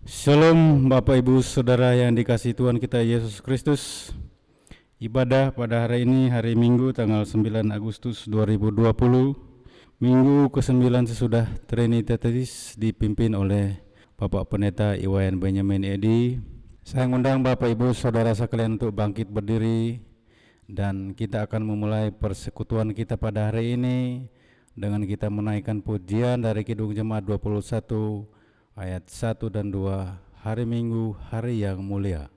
Shalom Bapak Ibu Saudara yang dikasihi Tuhan kita Yesus Kristus. Ibadah pada hari ini hari Minggu tanggal 9 Agustus 2020, Minggu ke-9 sesudah Trinitatis, dipimpin oleh Bapak Pendeta Iwayan Benyamin Edi. Saya mengundang Bapak Ibu Saudara sekalian untuk bangkit berdiri, dan kita akan memulai persekutuan kita pada hari ini dengan kita menaikkan pujian dari Kidung Jemaat 21 ayat 1 dan 2, hari Minggu, hari yang mulia.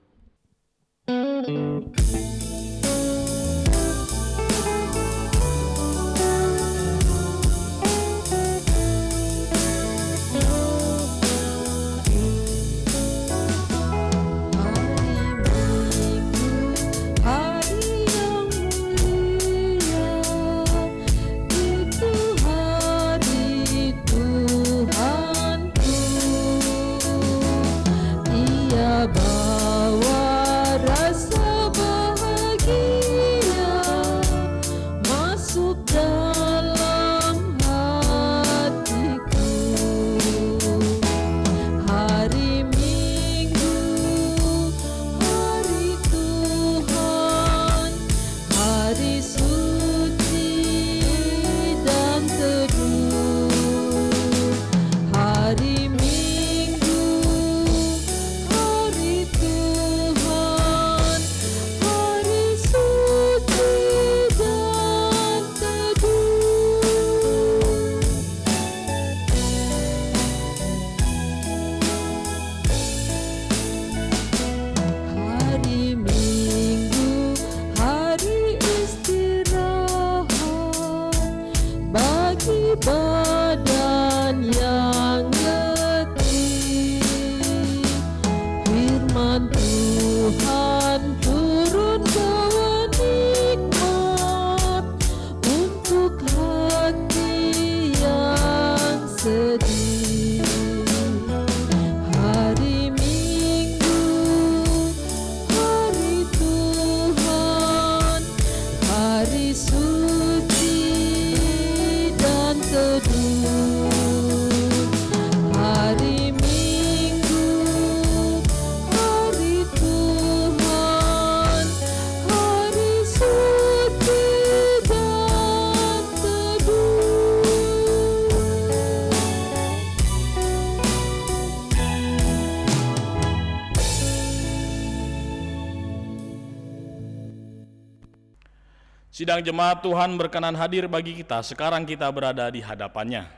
Sidang jemaat Tuhan berkenan hadir bagi kita. Sekarang kita berada di hadapannya.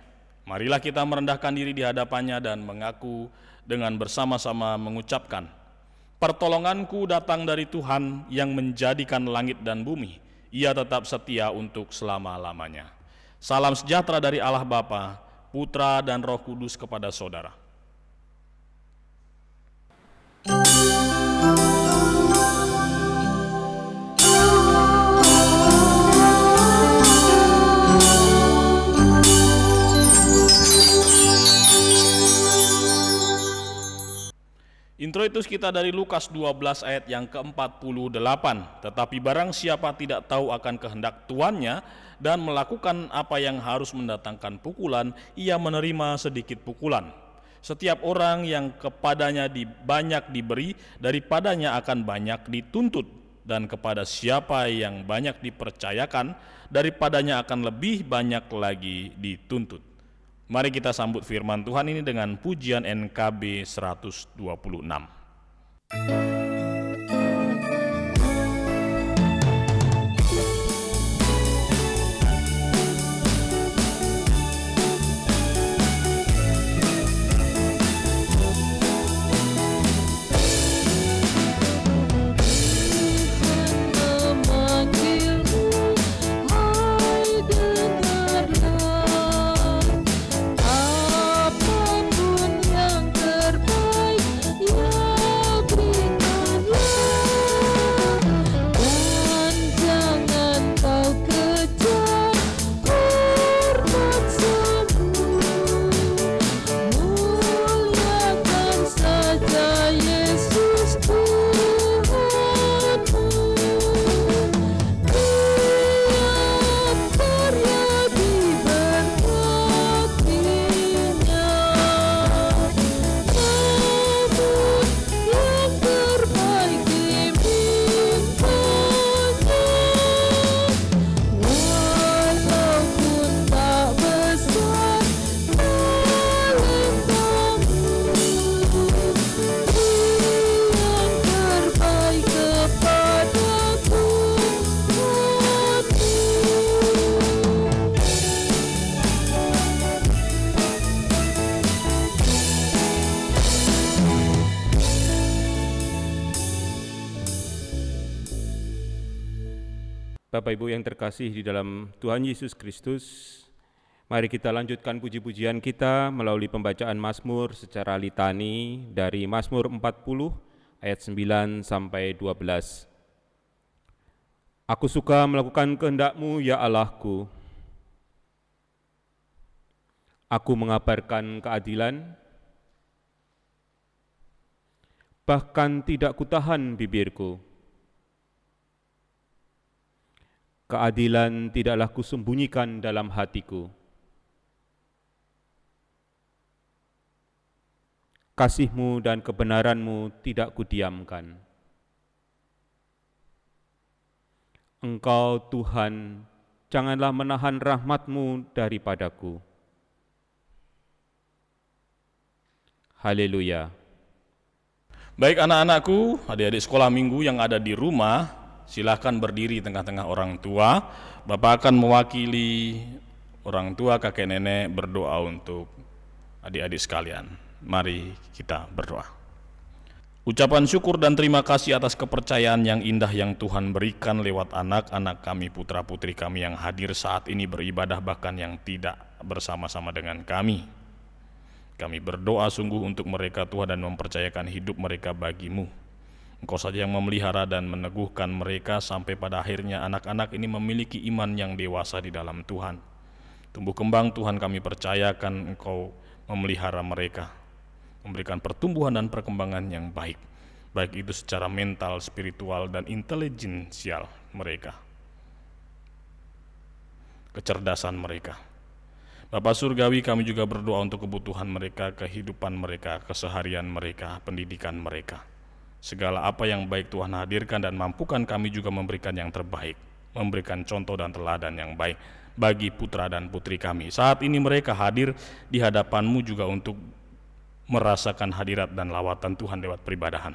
Marilah kita merendahkan diri di hadapannya dan mengaku dengan bersama-sama mengucapkan, pertolonganku datang dari Tuhan yang menjadikan langit dan bumi. Ia tetap setia untuk selama-lamanya. Salam sejahtera dari Allah Bapa, Putra dan Roh Kudus kepada saudara. Introitus kita dari Lukas 12 ayat yang ke-48. Tetapi barang siapa tidak tahu akan kehendak tuannya dan melakukan apa yang harus mendatangkan pukulan, ia menerima sedikit pukulan. Setiap orang yang kepadanya banyak diberi, daripadanya akan banyak dituntut. Dan kepada siapa yang banyak dipercayakan, daripadanya akan lebih banyak lagi dituntut. Mari kita sambut firman Tuhan ini dengan pujian NKB 126. Apapun yang terbaik, ya Bapak Ibu yang terkasih di dalam Tuhan Yesus Kristus, mari kita lanjutkan puji-pujian kita melalui pembacaan Mazmur secara litani dari Mazmur 40 ayat 9 sampai 12. Aku suka melakukan kehendak-Mu ya Allahku. Aku mengabarkan keadilan, bahkan tidak kutahan bibirku. Keadilan tidaklah kusembunyikan dalam hatiku. Kasih-Mu dan kebenaran-Mu tidak kudiamkan. Engkau Tuhan, janganlah menahan rahmat-Mu daripadaku. Haleluya. Baik anak-anakku, adik-adik sekolah minggu yang ada di rumah, silakan berdiri tengah-tengah orang tua. Bapak akan mewakili orang tua, kakek nenek berdoa untuk adik-adik sekalian. Mari kita berdoa. Ucapan syukur dan terima kasih atas kepercayaan yang indah yang Tuhan berikan lewat anak-anak kami, putra-putri kami yang hadir saat ini beribadah bahkan yang tidak bersama-sama dengan kami. Kami berdoa sungguh untuk mereka Tuhan dan mempercayakan hidup mereka bagi-Mu. Engkau saja yang memelihara dan meneguhkan mereka sampai pada akhirnya anak-anak ini memiliki iman yang dewasa di dalam Tuhan. Tumbuh kembang Tuhan, kami percayakan Engkau memelihara mereka, memberikan pertumbuhan dan perkembangan yang baik, baik itu secara mental, spiritual, dan intelijensial mereka, kecerdasan mereka. Bapak Surgawi, kami juga berdoa untuk kebutuhan mereka, kehidupan mereka, keseharian mereka, pendidikan mereka. Segala apa yang baik Tuhan hadirkan dan mampukan kami juga memberikan yang terbaik, memberikan contoh dan teladan yang baik bagi putra dan putri kami. Saat ini mereka hadir di hadapan-Mu juga untuk merasakan hadirat dan lawatan Tuhan lewat peribadahan.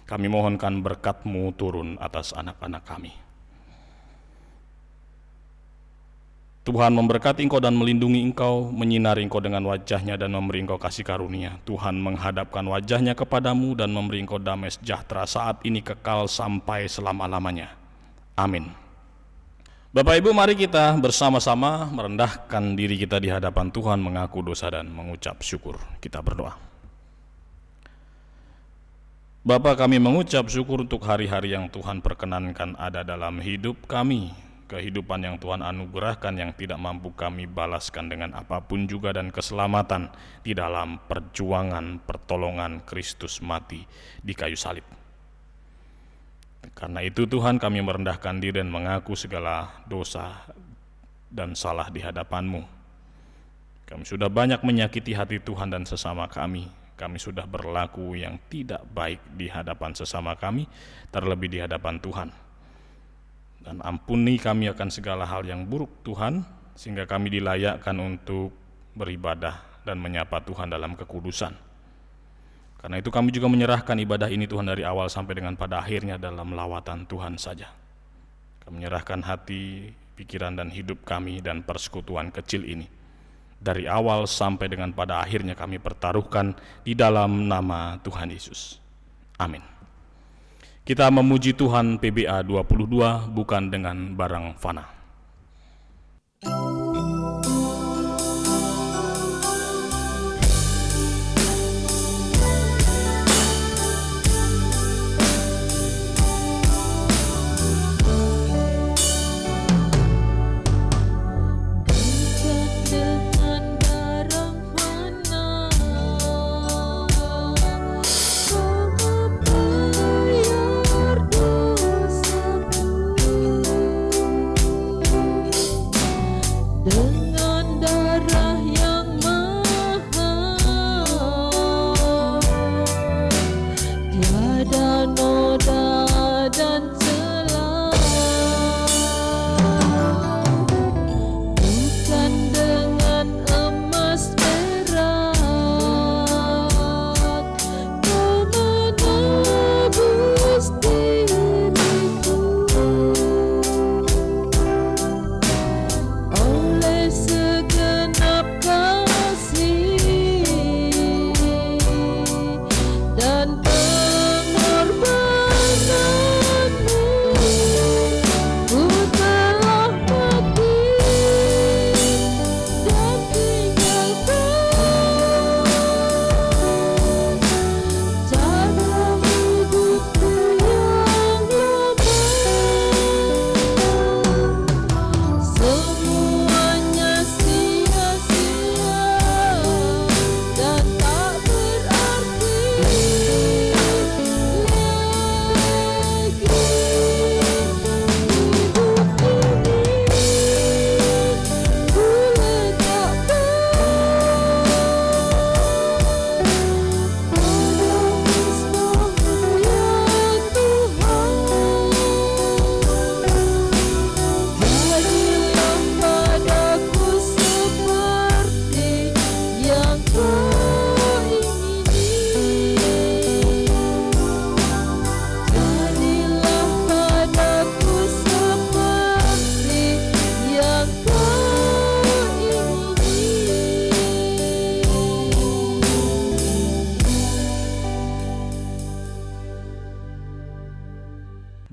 Kami mohonkan berkat-Mu turun atas anak-anak kami. Tuhan memberkati engkau dan melindungi engkau, menyinari engkau dengan wajah-Nya dan memberi engkau kasih karunia. Tuhan menghadapkan wajah-Nya kepadamu dan memberi engkau damai sejahtera saat ini kekal sampai selama-lamanya. Amin. Bapak Ibu, mari kita bersama-sama merendahkan diri kita di hadapan Tuhan, mengaku dosa dan mengucap syukur. Kita berdoa. Bapa, kami mengucap syukur untuk hari-hari yang Tuhan perkenankan ada dalam hidup kami. Kehidupan yang Tuhan anugerahkan yang tidak mampu kami balaskan dengan apapun juga, dan keselamatan di dalam perjuangan pertolongan Kristus mati di kayu salib. Karena itu Tuhan, kami merendahkan diri dan mengaku segala dosa dan salah di hadapan-Mu. Kami sudah banyak menyakiti hati Tuhan dan sesama kami. Kami sudah berlaku yang tidak baik di hadapan sesama kami, terlebih di hadapan Tuhan. Dan ampuni kami akan segala hal yang buruk Tuhan, sehingga kami dilayakkan untuk beribadah dan menyapa Tuhan dalam kekudusan. Karena itu kami juga menyerahkan ibadah ini Tuhan dari awal sampai dengan pada akhirnya dalam lawatan Tuhan saja. Kami menyerahkan hati, pikiran dan hidup kami dan persekutuan kecil ini. Dari awal sampai dengan pada akhirnya kami pertaruhkan di dalam nama Tuhan Yesus. Amin. Kita memuji Tuhan PBA 22 bukan dengan barang fana.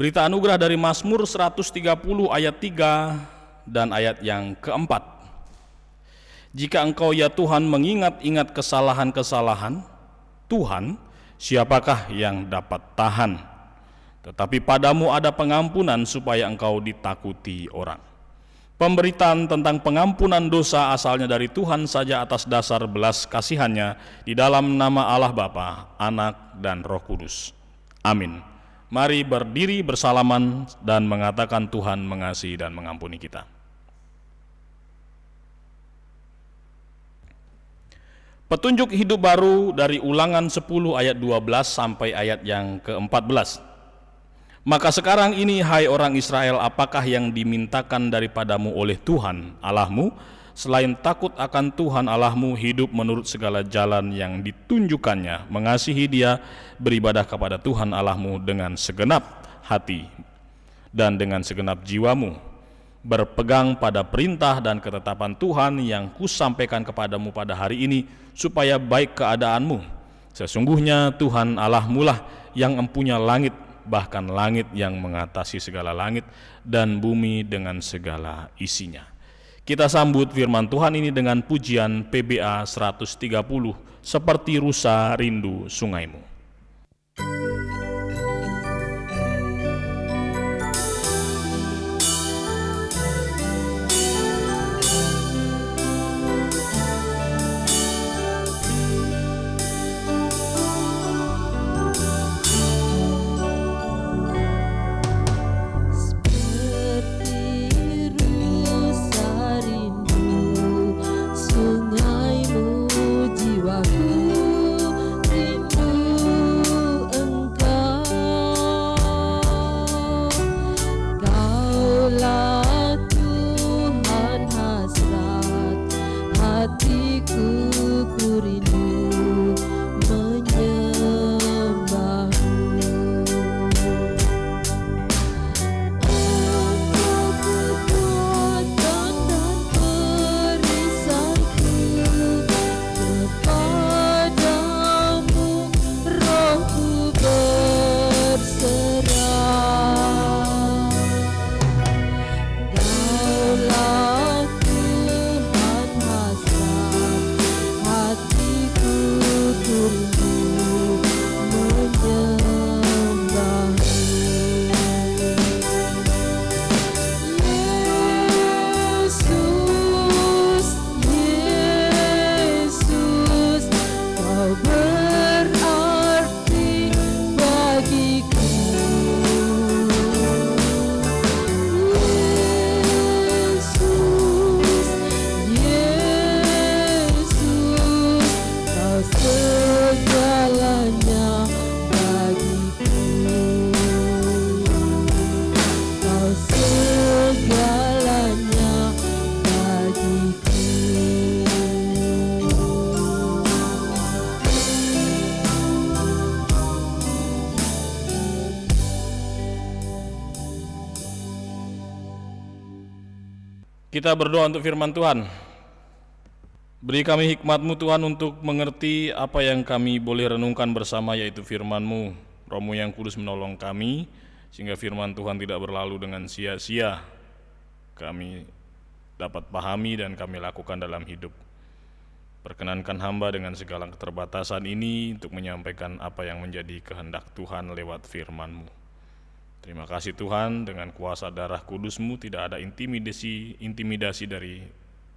Berita anugerah dari Mazmur 130 ayat 3 dan ayat yang keempat. Jika engkau ya Tuhan mengingat-ingat kesalahan-kesalahan Tuhan, siapakah yang dapat tahan? Tetapi padamu ada pengampunan supaya engkau ditakuti orang. Pemberitaan tentang pengampunan dosa asalnya dari Tuhan saja atas dasar belas kasihannya di dalam nama Allah Bapa, Anak, dan Roh Kudus. Amin. Mari berdiri bersalaman dan mengatakan Tuhan mengasihi dan mengampuni kita. Petunjuk hidup baru dari Ulangan 10 ayat 12 sampai ayat yang ke-14. Maka sekarang ini, hai orang Israel, apakah yang dimintakan daripadamu oleh Tuhan Allahmu, selain takut akan Tuhan Allahmu, hidup menurut segala jalan yang ditunjukkannya, mengasihi Dia, beribadah kepada Tuhan Allahmu dengan segenap hati dan dengan segenap jiwamu, berpegang pada perintah dan ketetapan Tuhan yang kusampaikan kepadamu pada hari ini, supaya baik keadaanmu. Sesungguhnya Tuhan Allahmu lah yang empunya langit, bahkan langit yang mengatasi segala langit, dan bumi dengan segala isinya. Kita sambut firman Tuhan ini dengan pujian PBA 130, seperti rusa rindu sungaimu. Kita berdoa untuk firman Tuhan. Beri kami hikmat-Mu Tuhan untuk mengerti apa yang kami boleh renungkan bersama, yaitu firman-Mu. Roh-Mu yang kudus menolong kami, sehingga firman Tuhan tidak berlalu dengan sia-sia. Kami dapat pahami dan kami lakukan dalam hidup. Perkenankan hamba dengan segala keterbatasan ini untuk menyampaikan apa yang menjadi kehendak Tuhan lewat firman-Mu. Terima kasih Tuhan, dengan kuasa darah kudus-Mu tidak ada intimidasi dari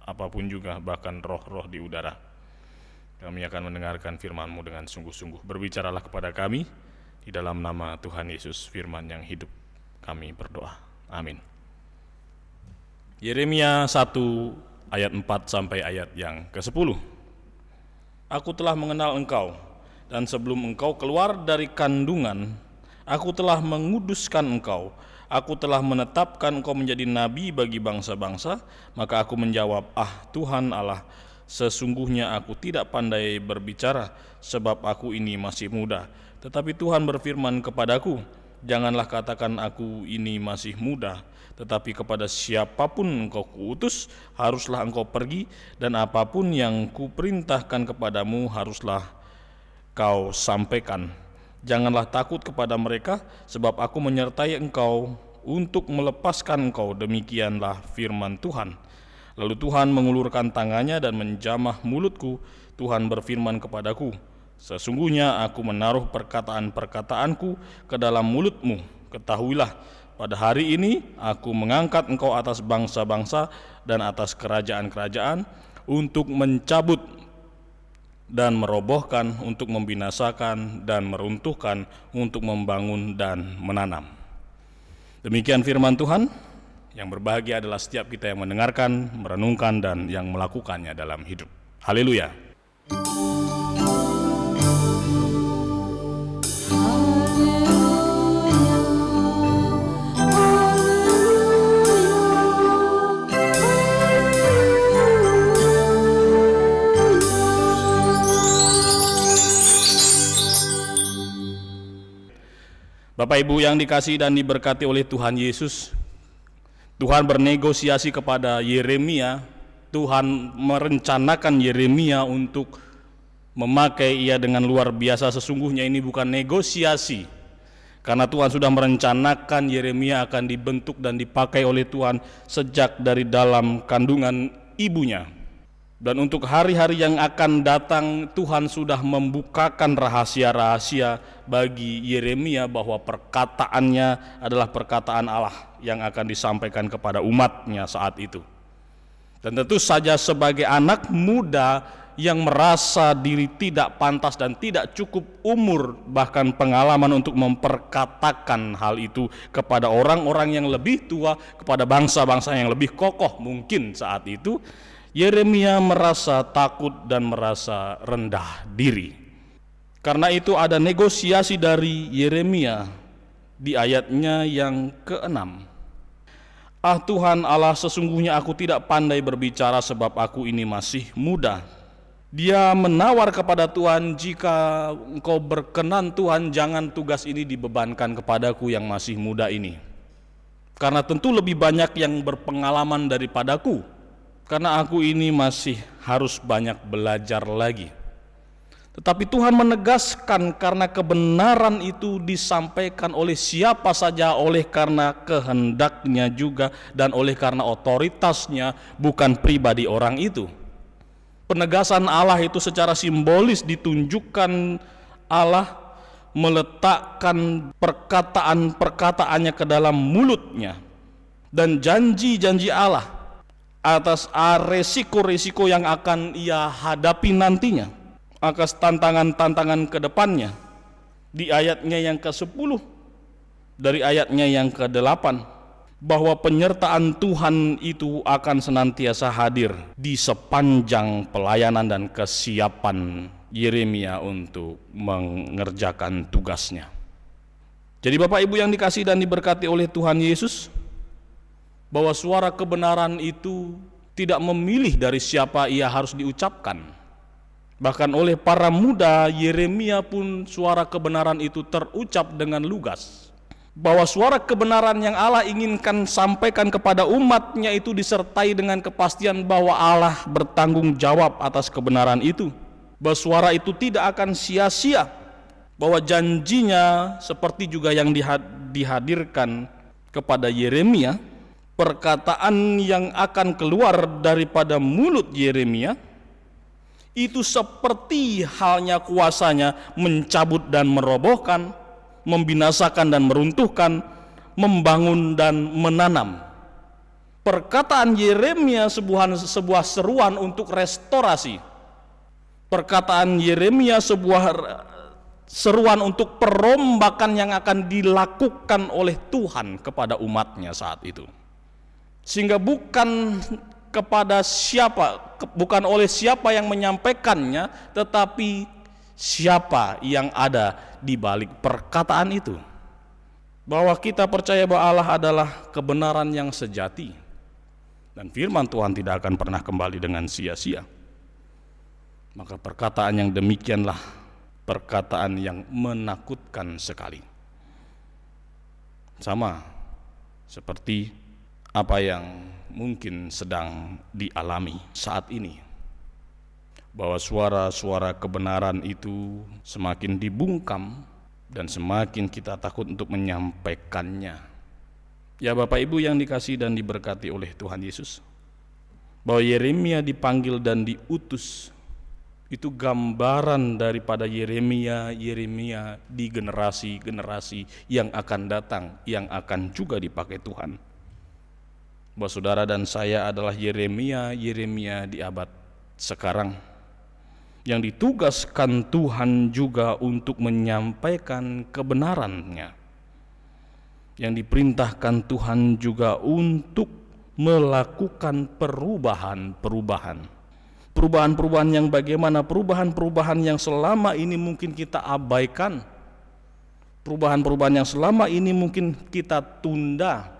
apapun juga, bahkan roh-roh di udara. Kami akan mendengarkan firman-Mu dengan sungguh-sungguh. Berbicaralah kepada kami, di dalam nama Tuhan Yesus, firman yang hidup, kami berdoa. Amin. Yeremia 1 ayat 4 sampai ayat yang ke-10. Aku telah mengenal engkau, dan sebelum engkau keluar dari kandungan, aku telah menguduskan engkau. Aku telah menetapkan engkau menjadi nabi bagi bangsa-bangsa. Maka aku menjawab, Tuhan Allah, sesungguhnya aku tidak pandai berbicara, sebab aku ini masih muda. Tetapi Tuhan berfirman kepadaku, janganlah katakan aku ini masih muda, tetapi kepada siapapun engkau kuutus, haruslah engkau pergi, dan apapun yang kuperintahkan kepadamu haruslah kau sampaikan. Janganlah takut kepada mereka, sebab aku menyertai engkau untuk melepaskan engkau. Demikianlah firman Tuhan. Lalu Tuhan mengulurkan tangannya dan menjamah mulutku. Tuhan berfirman kepadaku, sesungguhnya aku menaruh perkataan-perkataanku ke dalam mulutmu. Ketahuilah, pada hari ini aku mengangkat engkau atas bangsa-bangsa dan atas kerajaan-kerajaan, untuk mencabut dan merobohkan, untuk membinasakan dan meruntuhkan, untuk membangun dan menanam. Demikian firman Tuhan. Yang berbahagia adalah setiap kita yang mendengarkan, merenungkan, dan yang melakukannya dalam hidup. Haleluya. Bapak Ibu yang dikasihi dan diberkati oleh Tuhan Yesus, Tuhan bernegosiasi kepada Yeremia. Tuhan merencanakan Yeremia untuk memakai ia dengan luar biasa. Sesungguhnya ini bukan negosiasi, karena Tuhan sudah merencanakan Yeremia akan dibentuk dan dipakai oleh Tuhan sejak dari dalam kandungan ibunya. Dan untuk hari-hari yang akan datang, Tuhan sudah membukakan rahasia-rahasia bagi Yeremia bahwa perkataannya adalah perkataan Allah yang akan disampaikan kepada umatnya saat itu. Dan tentu saja sebagai anak muda yang merasa diri tidak pantas dan tidak cukup umur bahkan pengalaman untuk memperkatakan hal itu kepada orang-orang yang lebih tua, kepada bangsa-bangsa yang lebih kokoh mungkin saat itu, Yeremia merasa takut dan merasa rendah diri. Karena itu ada negosiasi dari Yeremia di ayatnya yang ke-6. Ah Tuhan Allah, sesungguhnya aku tidak pandai berbicara sebab aku ini masih muda. Dia menawar kepada Tuhan, jika engkau berkenan Tuhan, jangan tugas ini dibebankan kepadaku yang masih muda ini. Karena tentu lebih banyak yang berpengalaman daripadaku. Karena aku ini masih harus banyak belajar lagi. Tetapi Tuhan menegaskan karena kebenaran itu disampaikan oleh siapa saja, oleh karena kehendaknya juga, dan oleh karena otoritasnya, bukan pribadi orang itu. Penegasan Allah itu secara simbolis ditunjukkan Allah meletakkan perkataan-perkataannya ke dalam mulutnya, dan janji-janji Allah atas resiko-resiko yang akan ia hadapi nantinya, atas tantangan-tantangan ke depannya. Di ayatnya yang ke-10 dari ayatnya yang ke-8, bahwa penyertaan Tuhan itu akan senantiasa hadir di sepanjang pelayanan dan kesiapan Yeremia untuk mengerjakan tugasnya. Jadi Bapak Ibu yang dikasihi dan diberkati oleh Tuhan Yesus, bahwa suara kebenaran itu tidak memilih dari siapa ia harus diucapkan. Bahkan oleh para muda, Yeremia pun suara kebenaran itu terucap dengan lugas. Bahwa suara kebenaran yang Allah inginkan sampaikan kepada umatnya itu disertai dengan kepastian bahwa Allah bertanggung jawab atas kebenaran itu. Bahwa suara itu tidak akan sia-sia. Bahwa janjinya seperti juga yang dihadirkan kepada Yeremia, perkataan yang akan keluar daripada mulut Yeremia itu seperti halnya kuasanya mencabut dan merobohkan, membinasakan dan meruntuhkan, membangun dan menanam. Perkataan Yeremia sebuah seruan untuk restorasi. Perkataan Yeremia sebuah seruan untuk perombakan yang akan dilakukan oleh Tuhan kepada umatnya saat itu. Sehingga bukan kepada siapa, bukan oleh siapa yang menyampaikannya, tetapi siapa yang ada di balik perkataan itu. Bahwa kita percaya bahwa Allah adalah kebenaran yang sejati, dan firman Tuhan tidak akan pernah kembali dengan sia-sia. Maka perkataan yang demikianlah perkataan yang menakutkan sekali. Sama seperti apa yang mungkin sedang dialami saat ini, bahwa suara-suara kebenaran itu semakin dibungkam dan semakin kita takut untuk menyampaikannya. Ya Bapak Ibu yang dikasihi dan diberkati oleh Tuhan Yesus, bahwa Yeremia dipanggil dan diutus itu gambaran daripada Yeremia di generasi-generasi yang akan datang, yang akan juga dipakai Tuhan. Bahwa saudara dan saya adalah Yeremia di abad sekarang, yang ditugaskan Tuhan juga untuk menyampaikan kebenarannya, yang diperintahkan Tuhan juga untuk melakukan perubahan-perubahan yang bagaimana? Perubahan yang selama ini mungkin kita abaikan, perubahan yang selama ini mungkin kita tunda,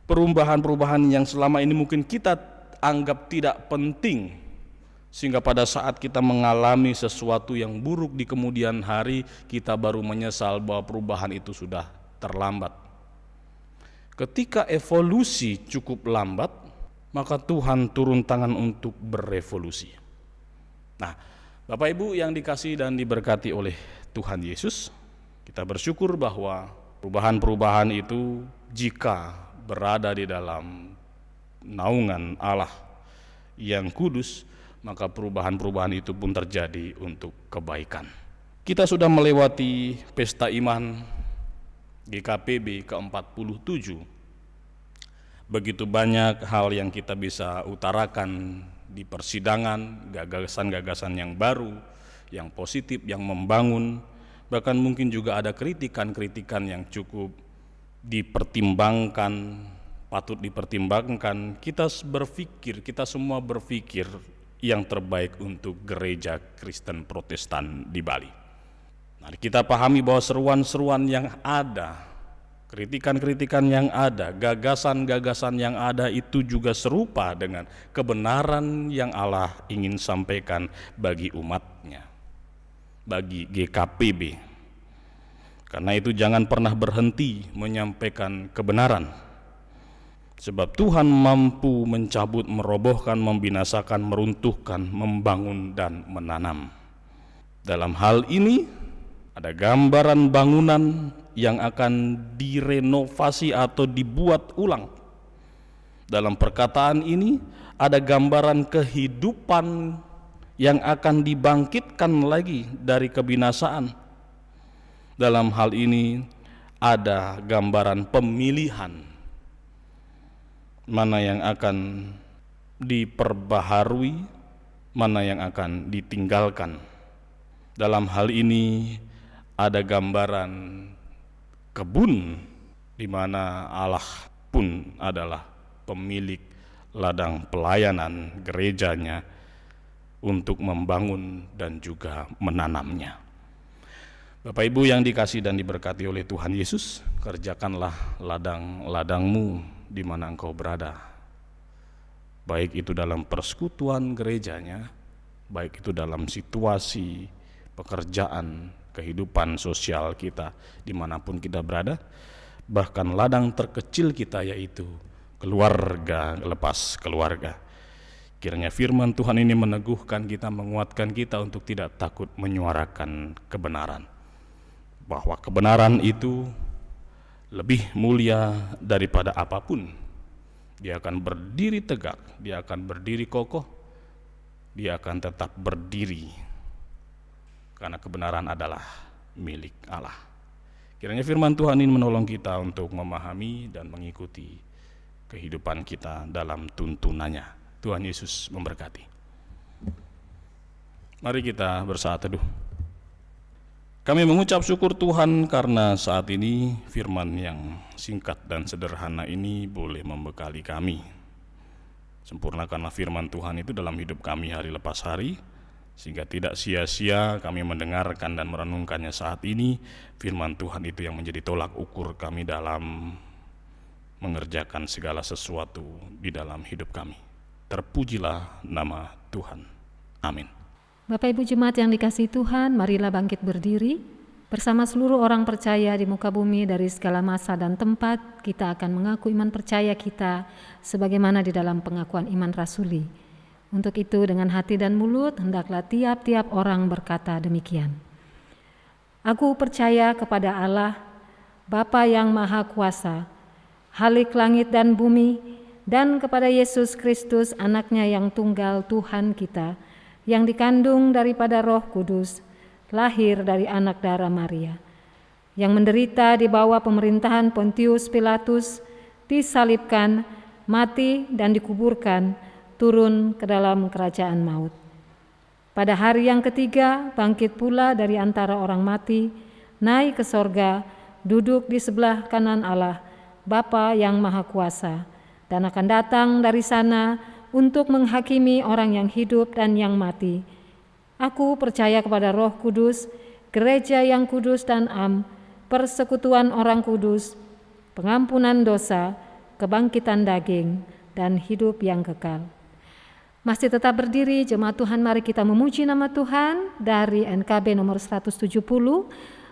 perubahan yang selama ini mungkin kita anggap tidak penting, sehingga pada saat kita mengalami sesuatu yang buruk di kemudian hari, kita baru menyesal bahwa perubahan itu sudah terlambat. Ketika evolusi cukup lambat, maka Tuhan turun tangan untuk berevolusi. Nah, Bapak Ibu yang dikasihi dan diberkati oleh Tuhan Yesus, kita bersyukur bahwa perubahan itu jika berada di dalam naungan Allah yang kudus, maka perubahan itu pun terjadi untuk kebaikan. Kita sudah melewati pesta iman GKPB ke-47. Begitu banyak hal yang kita bisa utarakan di persidangan, gagasan-gagasan yang baru, yang positif, yang membangun, bahkan mungkin juga ada kritikan-kritikan yang cukup dipertimbangkan, patut dipertimbangkan. Kita semua berpikir yang terbaik untuk gereja Kristen Protestan di Bali. Mari kita pahami bahwa seruan-seruan yang ada, kritikan-kritikan yang ada, gagasan-gagasan yang ada itu juga serupa dengan kebenaran yang Allah ingin sampaikan bagi umatnya, bagi GKPB. Karena itu jangan pernah berhenti menyampaikan kebenaran, sebab Tuhan mampu mencabut, merobohkan, membinasakan, meruntuhkan, membangun, dan menanam. Dalam hal ini ada gambaran bangunan yang akan direnovasi atau dibuat ulang. Dalam perkataan ini ada gambaran kehidupan yang akan dibangkitkan lagi dari kebinasaan. Dalam hal ini ada gambaran pemilihan, mana yang akan diperbaharui, mana yang akan ditinggalkan. Dalam hal ini ada gambaran kebun di mana Allah pun adalah pemilik ladang pelayanan gerejanya untuk membangun dan juga menanamnya. Bapak Ibu yang dikasihi dan diberkati oleh Tuhan Yesus, kerjakanlah ladang-ladangmu di mana engkau berada, baik itu dalam persekutuan gerejanya, baik itu dalam situasi pekerjaan, kehidupan sosial kita dimanapun kita berada, bahkan ladang terkecil kita yaitu keluarga lepas keluarga. Kiranya firman Tuhan ini meneguhkan kita, menguatkan kita untuk tidak takut menyuarakan kebenaran, bahwa kebenaran itu lebih mulia daripada apapun. Dia akan berdiri tegak, dia akan berdiri kokoh, dia akan tetap berdiri, karena kebenaran adalah milik Allah. Kiranya firman Tuhan ini menolong kita untuk memahami dan mengikuti kehidupan kita dalam tuntunannya. Tuhan Yesus memberkati. Mari kita bersaat teduh. Kami mengucap syukur Tuhan karena saat ini firman yang singkat dan sederhana ini boleh membekali kami. Sempurnakanlah firman Tuhan itu dalam hidup kami hari lepas hari, sehingga tidak sia-sia kami mendengarkan dan merenungkannya saat ini. Firman Tuhan itu yang menjadi tolak ukur kami dalam mengerjakan segala sesuatu di dalam hidup kami. Terpujilah nama Tuhan. Amin. Bapak Ibu Jemaat yang dikasihi Tuhan, marilah bangkit berdiri. Bersama seluruh orang percaya di muka bumi dari segala masa dan tempat, kita akan mengaku iman percaya kita sebagaimana di dalam pengakuan iman rasuli. Untuk itu dengan hati dan mulut hendaklah tiap-tiap orang berkata demikian. Aku percaya kepada Allah, Bapa yang Maha Kuasa, Khalik langit dan bumi, dan kepada Yesus Kristus, Anaknya yang tunggal Tuhan kita, yang dikandung daripada Roh Kudus, lahir dari anak darah Maria, yang menderita di bawah pemerintahan Pontius Pilatus, disalibkan, mati dan dikuburkan, turun ke dalam kerajaan maut. Pada hari yang ketiga, bangkit pula dari antara orang mati, naik ke sorga, duduk di sebelah kanan Allah, Bapa yang Maha Kuasa, dan akan datang dari sana untuk menghakimi orang yang hidup dan yang mati. Aku percaya kepada Roh Kudus, gereja yang kudus dan am, persekutuan orang kudus, pengampunan dosa, kebangkitan daging, dan hidup yang kekal. Masih tetap berdiri, jemaat Tuhan, mari kita memuji nama Tuhan dari NKB nomor 170,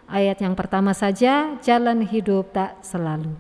ayat yang pertama saja, jalan hidup tak selalu.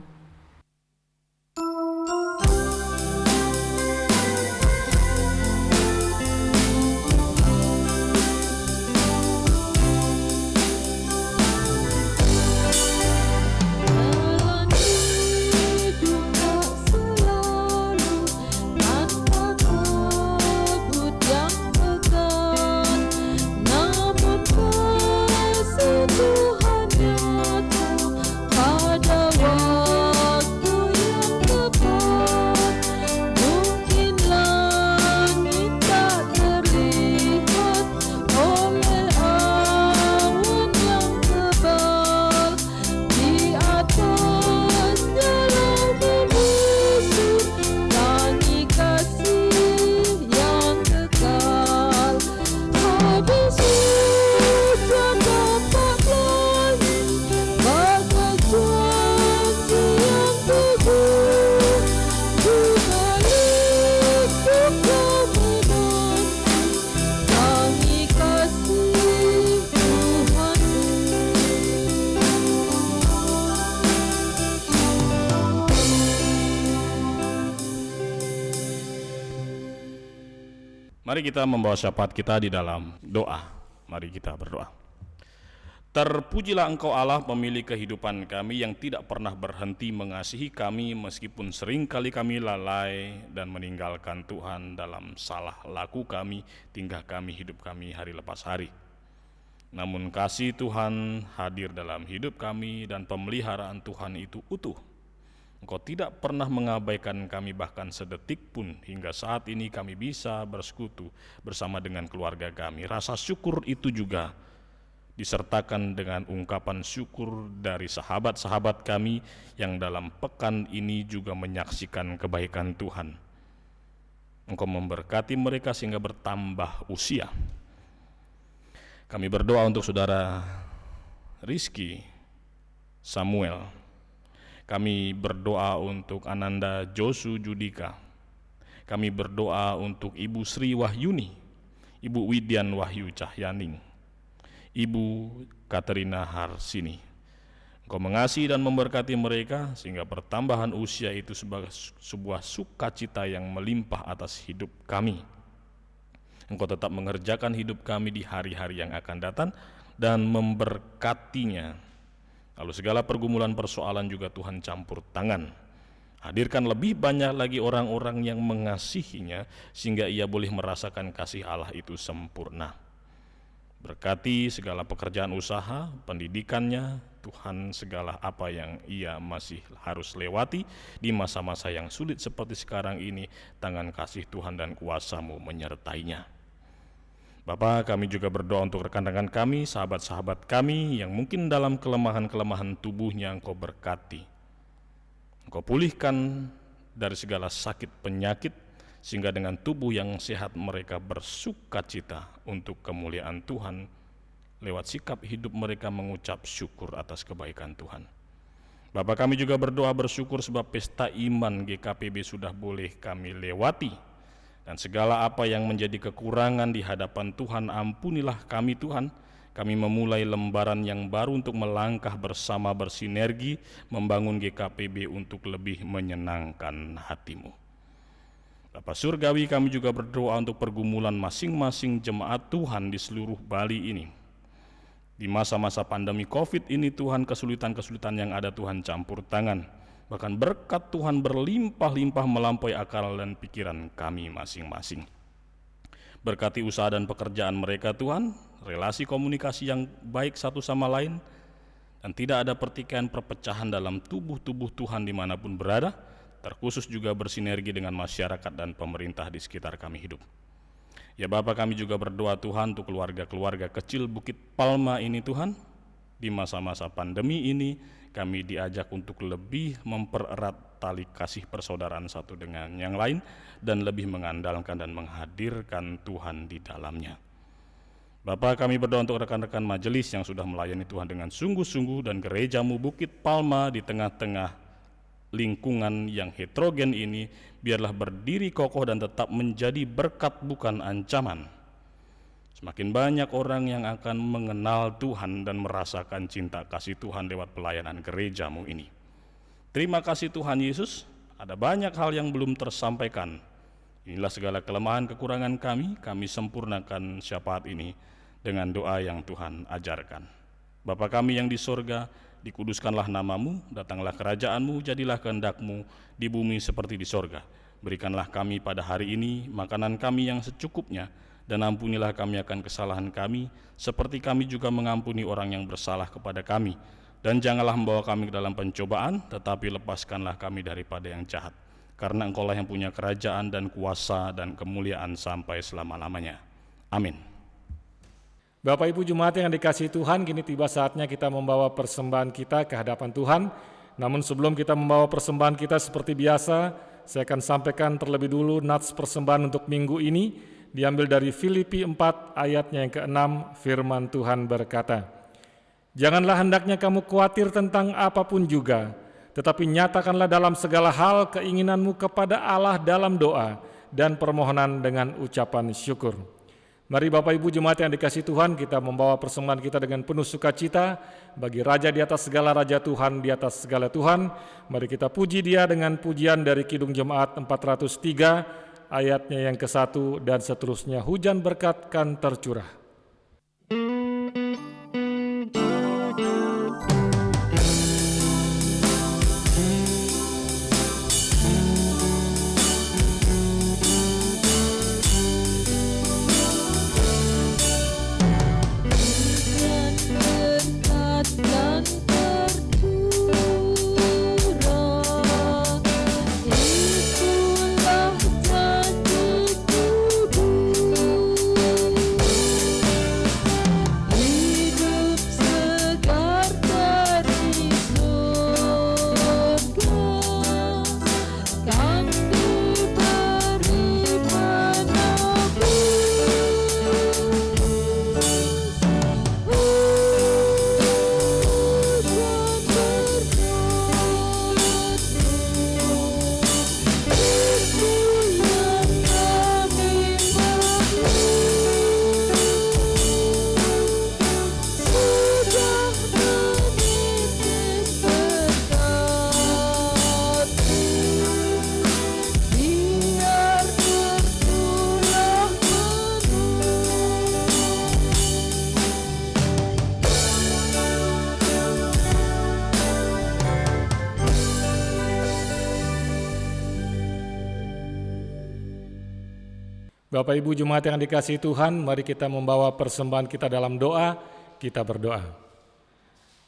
Mari kita membawa syafaat kita di dalam doa. Mari kita berdoa. Terpujilah Engkau Allah, pemilik kehidupan kami yang tidak pernah berhenti mengasihi kami meskipun seringkali kami lalai dan meninggalkan Tuhan dalam salah laku kami, tingkah kami, hidup kami hari lepas hari. Namun kasih Tuhan hadir dalam hidup kami dan pemeliharaan Tuhan itu utuh. Engkau tidak pernah mengabaikan kami bahkan sedetik pun, hingga saat ini kami bisa bersekutu bersama dengan keluarga kami. Rasa syukur itu juga disertakan dengan ungkapan syukur dari sahabat-sahabat kami yang dalam pekan ini juga menyaksikan kebaikan Tuhan. Engkau memberkati mereka sehingga bertambah usia. Kami berdoa untuk saudara Rizky Samuel. Kami berdoa untuk Ananda Josu Judika. Kami berdoa untuk Ibu Sri Wahyuni, Ibu Widyan Wahyu Cahyaning, Ibu Katerina Harsini. Engkau mengasihi dan memberkati mereka sehingga pertambahan usia itu sebagai sebuah sukacita yang melimpah atas hidup kami. Engkau tetap mengerjakan hidup kami di hari-hari yang akan datang dan memberkatinya. Lalu segala pergumulan persoalan juga Tuhan campur tangan. Hadirkan lebih banyak lagi orang-orang yang mengasihinya sehingga ia boleh merasakan kasih Allah itu sempurna. Berkati segala pekerjaan usaha, pendidikannya, Tuhan segala apa yang ia masih harus lewati di masa-masa yang sulit seperti sekarang ini, tangan kasih Tuhan dan kuasa-Mu menyertainya. Bapa, kami juga berdoa untuk rekan-rekan kami, sahabat-sahabat kami yang mungkin dalam kelemahan-kelemahan tubuhnya Engkau berkati. Engkau pulihkan dari segala sakit penyakit, sehingga dengan tubuh yang sehat mereka bersukacita untuk kemuliaan Tuhan, lewat sikap hidup mereka mengucap syukur atas kebaikan Tuhan. Bapa, kami juga berdoa bersyukur sebab pesta iman GKPB sudah boleh kami lewati. Dan segala apa yang menjadi kekurangan di hadapan Tuhan, ampunilah kami Tuhan. Kami memulai lembaran yang baru untuk melangkah bersama bersinergi, membangun GKPB untuk lebih menyenangkan hati-Mu. Bapa Surgawi, kami juga berdoa untuk pergumulan masing-masing jemaat Tuhan di seluruh Bali ini. Di masa-masa pandemi COVID ini Tuhan, kesulitan-kesulitan yang ada Tuhan campur tangan. Bahkan berkat Tuhan berlimpah-limpah melampaui akal dan pikiran kami masing-masing. Berkati usaha dan pekerjaan mereka Tuhan, relasi komunikasi yang baik satu sama lain, dan tidak ada pertikaian perpecahan dalam tubuh-tubuh Tuhan dimanapun berada, terkhusus juga bersinergi dengan masyarakat dan pemerintah di sekitar kami hidup. Ya Bapa, kami juga berdoa Tuhan untuk keluarga-keluarga kecil Bukit Palma ini Tuhan. Di masa-masa pandemi ini kami diajak untuk lebih mempererat tali kasih persaudaraan satu dengan yang lain dan lebih mengandalkan dan menghadirkan Tuhan di dalamnya. Bapa, kami berdoa untuk rekan-rekan majelis yang sudah melayani Tuhan dengan sungguh-sungguh dan gerejamu Bukit Palma di tengah-tengah lingkungan yang heterogen ini, biarlah berdiri kokoh dan tetap menjadi berkat bukan ancaman. Semakin banyak orang yang akan mengenal Tuhan dan merasakan cinta kasih Tuhan lewat pelayanan gerejamu ini. Terima kasih Tuhan Yesus, ada banyak hal yang belum tersampaikan. Inilah segala kelemahan kekurangan kami sempurnakan syafaat ini dengan doa yang Tuhan ajarkan. Bapa kami yang di sorga, dikuduskanlah namamu, datanglah kerajaanmu, jadilah kehendak-mu di bumi seperti di sorga. Berikanlah kami pada hari ini makanan kami yang secukupnya, dan ampunilah kami akan kesalahan kami, seperti kami juga mengampuni orang yang bersalah kepada kami. Dan janganlah membawa kami ke dalam pencobaan, tetapi lepaskanlah kami daripada yang jahat. Karena Engkaulah yang punya kerajaan dan kuasa dan kemuliaan sampai selama-lamanya. Amin. Bapak Ibu Jemaat yang dikasihi Tuhan, kini tiba saatnya kita membawa persembahan kita ke hadapan Tuhan. Namun sebelum kita membawa persembahan kita seperti biasa, saya akan sampaikan terlebih dulu nats persembahan untuk minggu ini, diambil dari Filipi 4 ayatnya yang ke-6, firman Tuhan berkata, "Janganlah hendaknya kamu khawatir tentang apapun juga, tetapi nyatakanlah dalam segala hal keinginanmu kepada Allah dalam doa dan permohonan dengan ucapan syukur." Mari Bapak Ibu Jemaat yang dikasihi Tuhan, kita membawa persembahan kita dengan penuh sukacita bagi Raja di atas segala Raja, Tuhan di atas segala Tuhan. Mari kita puji Dia dengan pujian dari Kidung Jemaat 403 ayatnya yang ke-1 dan seterusnya. Hujan berkat kan tercurah. Bapak Ibu Jemaat yang dikasihi Tuhan, mari kita membawa persembahan kita dalam doa, kita berdoa.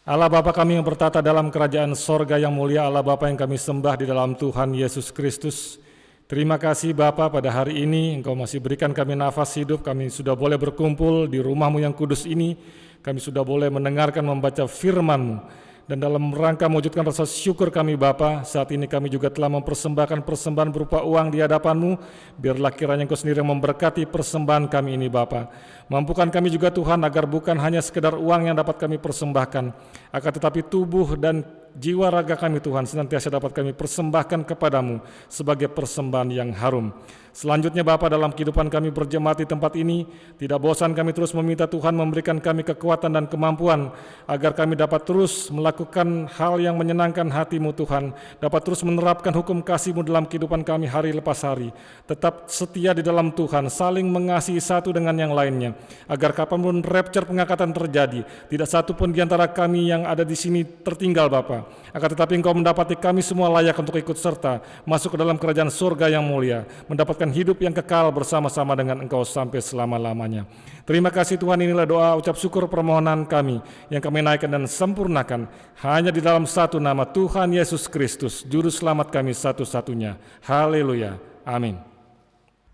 Allah Bapa kami yang bertata dalam kerajaan sorga yang mulia, Allah Bapa yang kami sembah di dalam Tuhan Yesus Kristus. Terima kasih Bapa, pada hari ini Engkau masih berikan kami nafas hidup, kami sudah boleh berkumpul di rumah-Mu yang kudus ini, kami sudah boleh mendengarkan membaca firman-Mu. Dan dalam rangka mewujudkan rasa syukur kami Bapa, saat ini kami juga telah mempersembahkan persembahan berupa uang di hadapan-Mu. Biarlah kiranya Engkau sendiri yang memberkati persembahan kami ini Bapa. Mampukan kami juga Tuhan agar bukan hanya sekedar uang yang dapat kami persembahkan, akan tetapi tubuh dan jiwa raga kami Tuhan senantiasa dapat kami persembahkan kepadamu sebagai persembahan yang harum. Selanjutnya Bapa, dalam kehidupan kami berjemaat di tempat ini, tidak bosan kami terus meminta Tuhan memberikan kami kekuatan dan kemampuan agar kami dapat terus melakukan hal yang menyenangkan hati-Mu Tuhan, dapat terus menerapkan hukum kasih-Mu dalam kehidupan kami hari lepas hari, tetap setia di dalam Tuhan, saling mengasihi satu dengan yang lainnya, agar kapanpun rapture pengangkatan terjadi, tidak satu pun di antara kami yang ada di sini tertinggal Bapa, akan tetapi Engkau mendapati kami semua layak untuk ikut serta masuk ke dalam kerajaan surga yang mulia, mendapatkan hidup yang kekal bersama-sama dengan Engkau sampai selama-lamanya. Terima kasih Tuhan, inilah doa ucap syukur permohonan kami yang kami naikkan dan sempurnakan hanya di dalam satu nama, Tuhan Yesus Kristus, Juru Selamat kami satu-satunya. Haleluya. Amin.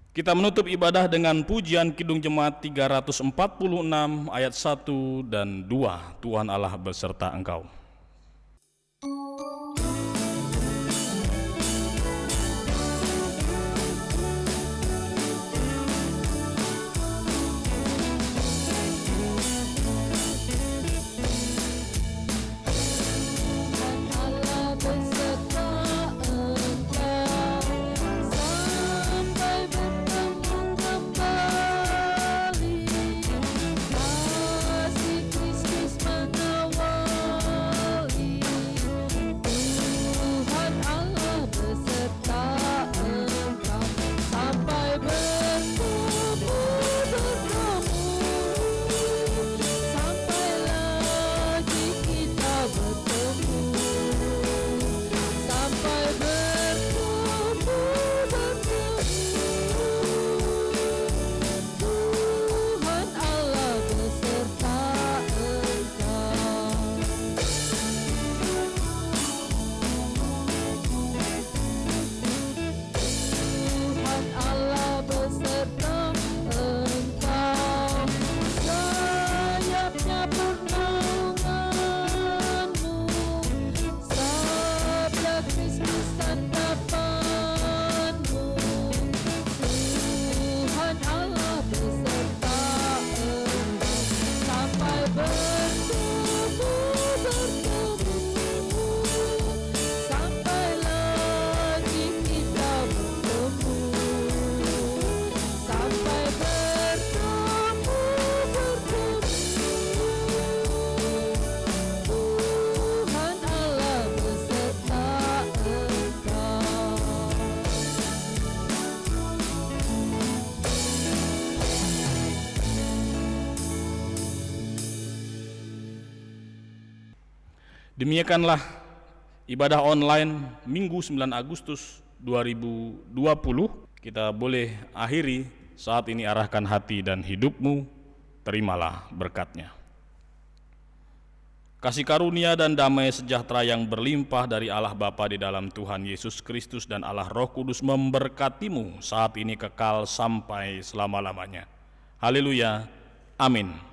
Kita menutup ibadah dengan pujian Kidung Jemaat 346 ayat 1 dan 2. Tuhan Allah beserta engkau. Demikianlah ibadah online Minggu 9 Agustus 2020. Kita boleh akhiri saat ini. Arahkan hati dan hidupmu, terimalah berkatnya. Kasih karunia dan damai sejahtera yang berlimpah dari Allah Bapa di dalam Tuhan Yesus Kristus dan Allah Roh Kudus memberkatimu saat ini kekal sampai selama-lamanya. Haleluya. Amin.